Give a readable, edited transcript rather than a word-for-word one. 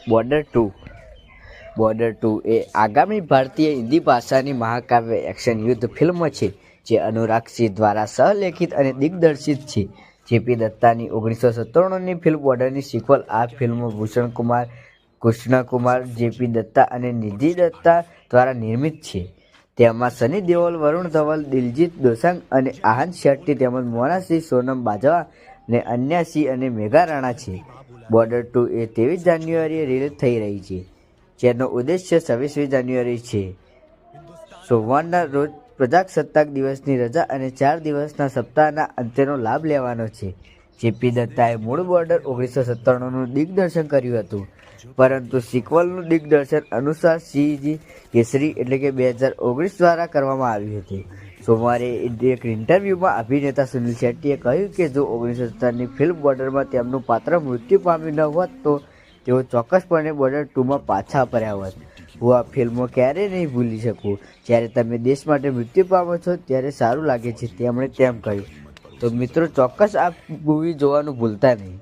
Border 2 એ આગામી ભારતીય હિન્દી ભાષાની મહાકાવ્ય એક્શન યુદ્ધ ફિલ્મ છે જે અનુરાગ સિંહ દ્વારા સહલેખિત અને દિગ્દર્શિત છે. જેપી દત્તાની 1997ની ફિલ્મ બોર્ડરની સિક્વલ. આ ફિલ્મ ભૂષણ કુમાર, કૃષ્ણકુમાર, જેપી દત્તા અને નિધિ દત્તા દ્વારા નિર્મિત છે. તેમાં સની દેઓલ, વરુણ ધવન, દિલજીત દોસાંગ અને આહન શેટ્ટી તેમજ મોના સિંહ, સોનમ બાજવા અને અન્યા સિંહ અને મેઘા રાણા છે. બોર્ડર 2 એ 23 જાન્યુઆરીએ રિલીઝ થઈ રહી છે, જેનો ઉદ્દેશ્ય 26મી જાન્યુઆરી છે, સોમવારના રોજ પ્રજાસત્તાક દિવસની રજા અને 4 દિવસના સપ્તાહના અંતનો લાભ લેવાનો છે. જેપી દત્તાએ મૂળ બોર્ડર 1997નું દિગ્દર્શન કર્યું હતું, પરંતુ સિક્વલનું દિગ્દર્શન અનુસાર સિંહજી કેસરી એટલે કે 2019 દ્વારા કરવામાં આવ્યું હતું. સોમવારે એક ઇન્ટરવ્યૂમાં અભિનેતા સુનિલ શેટ્ટીએ કહ્યું કે જો 1970ની ફિલ્મ બોર્ડરમાં તેમનું પાત્ર મૃત્યુ પામ્યું ન હોત તો તેઓ ચોક્કસપણે બોર્ડર 2માં પાછા ફર્યા હોત. હું આ ફિલ્મો ક્યારેય નહીં ભૂલી શકું. જ્યારે તમે દેશ માટે મૃત્યુ પામો છો ત્યારે સારું લાગે છે, તેમણે તેમ કહ્યું. તો મિત્રો, ચોક્કસ આ મૂવી જોવાનું ભૂલતા નહીં.